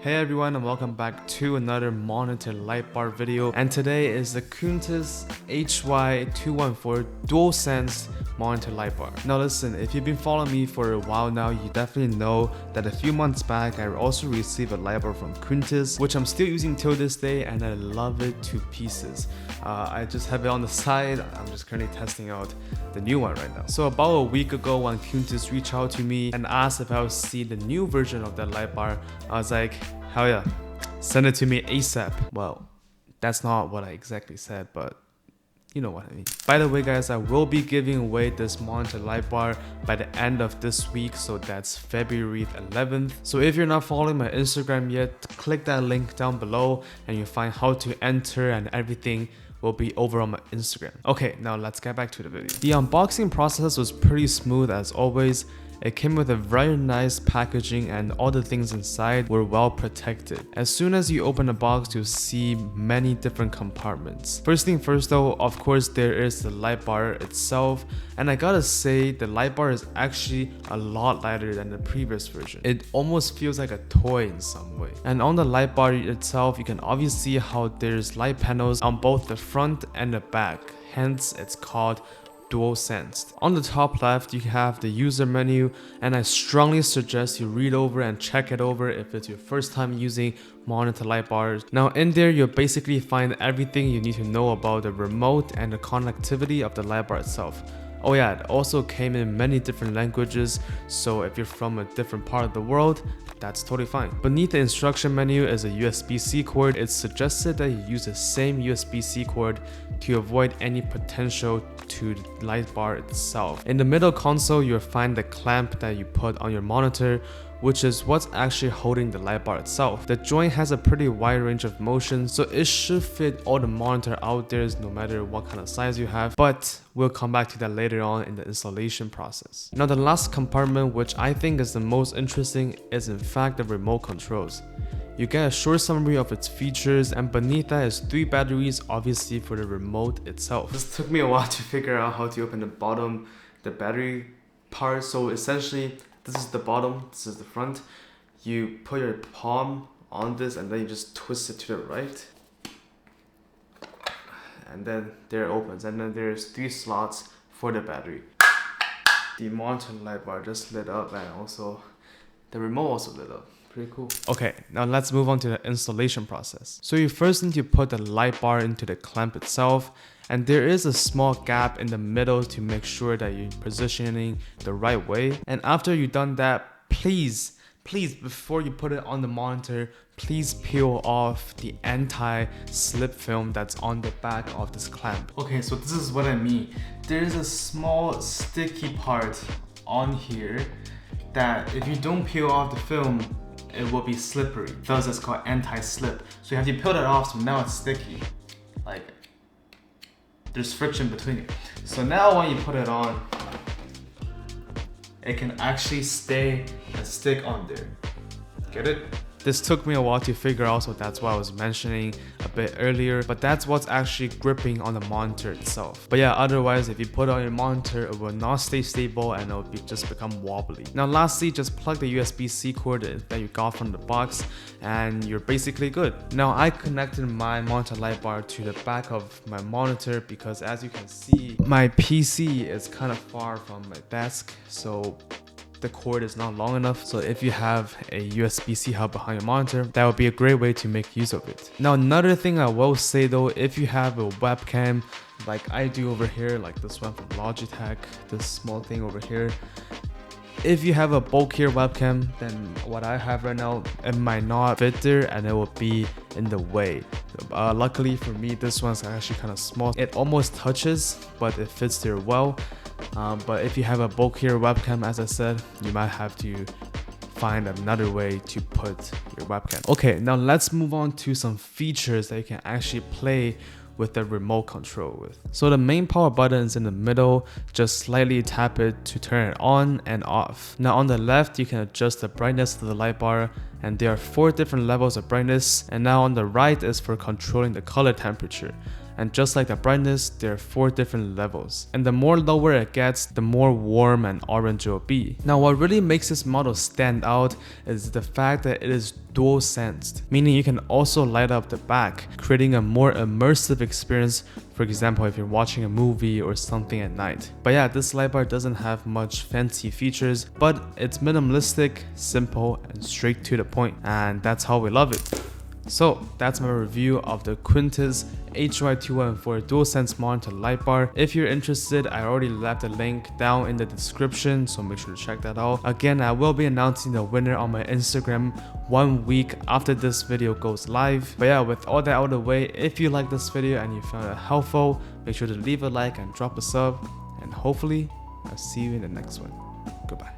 Hey everyone, and welcome back to another monitor light bar video, and today is the Quntis HY214 dual sense monitor light bar. Now listen, if you've been following me for a while now, you definitely know that a few months back I also received a light bar from Quntis, which I'm still using till this day, and I love it to pieces. I just have it on the side. I'm just currently testing out the new one right now. So about a week ago, when Quntis reached out to me and asked if I would see the new version of that light bar, I was like, hell yeah, send it to me ASAP. Well, that's not what I exactly said, but you know what I mean. By the way guys, I will be giving away this monitor light bar by the end of this week, so that's February 11th. So if you're not following my Instagram yet, click that link down below and you'll find how to enter, and everything will be over on my Instagram. Okay, now let's get back to the video. The unboxing process was pretty smooth as always. It came with a very nice packaging and all the things inside were well protected. As soon as you open the box, you'll see many different compartments. First thing first though, of course there is the light bar itself, and I gotta say the light bar is actually a lot lighter than the previous version. It almost feels like a toy in some way. And on the light bar itself, you can obviously see how there's light panels on both the front and the back, hence it's called dual sensed. On the top left you have the user menu, and I strongly suggest you read over and check it over if it's your first time using monitor light bars. Now in there you'll basically find everything you need to know about the remote and the connectivity of the light bar itself. Oh yeah, it also came in many different languages, so if you're from a different part of the world, that's totally fine. Beneath the instruction menu is a USB-C cord. It's suggested that you use the same USB-C cord to avoid any potential to the light bar itself. In the middle console, you'll find the clamp that you put on your monitor, which is what's actually holding the light bar itself. The joint has a pretty wide range of motion, so it should fit all the monitor out there no matter what kind of size you have, but we'll come back to that later on in the installation process. Now the last compartment, which I think is the most interesting, is in fact the remote controls. You get a short summary of its features, and beneath that is 3 batteries, obviously for the remote itself. This took me a while to figure out how to open the battery part. So essentially, this is the bottom, this is the front. You put your palm on this and then you just twist it to the right. And then there it opens, and then there's 3 slots for the battery. The monitor light bar just lit up, and also the remote also lit up. Pretty cool. Okay, now let's move on to the installation process. So you first need to put the light bar into the clamp itself, and there is a small gap in the middle to make sure that you're positioning the right way. And after you've done that, please before you put it on the monitor, please peel off the anti-slip film that's on the back of this clamp. Okay, so this is what I mean. There's a small sticky part on here that if you don't peel off the film, it will be slippery. Thus it's called anti-slip. So you have to peel that off, so now it's sticky. Like, there's friction between it. So now when you put it on, it can actually stay and stick on there. Get it? This took me a while to figure out, so that's why I was mentioning a bit earlier, but that's what's actually gripping on the monitor itself. But yeah, otherwise if you put it on your monitor, it will not stay stable and it will just become wobbly. Now lastly, just plug the USB-C cord that you got from the box and you're basically good. Now I connected my monitor light bar to the back of my monitor because, as you can see, my PC is kind of far from my desk, so the cord is not long enough. So if you have a USB-C hub behind your monitor, that would be a great way to make use of it. Now another thing I will say though, if you have a webcam like I do over here, like this one from Logitech, this small thing over here, if you have a bulkier webcam than what I have right now, it might not fit there and it will be in the way. Luckily for me, this one's actually kind of small. It almost touches, but it fits there well. But if you have a bulkier webcam, as I said, you might have to find another way to put your webcam. Okay, now let's move on to some features that you can actually play with the remote control with. So the main power button is in the middle. Just slightly tap it to turn it on and off. Now on the left, you can adjust the brightness of the light bar, and there are 4 different levels of brightness. And now on the right is for controlling the color temperature. And just like the brightness, there are 4 different levels. And the more lower it gets, the more warm and orange it will be. Now what really makes this model stand out is the fact that it is dual sensed, meaning you can also light up the back, creating a more immersive experience, for example if you're watching a movie or something at night. But yeah, this light bar doesn't have much fancy features, but it's minimalistic, simple, and straight to the point, and that's how we love it. So that's my review of the Quntis HY214 DualSense monitor light bar. If you're interested, I already left a link down in the description, so make sure to check that out. Again, I will be announcing the winner on my Instagram 1 week after this video goes live. But yeah, with all that out of the way, if you like this video and you found it helpful, make sure to leave a like and drop a sub, and hopefully I'll see you in the next one. Goodbye.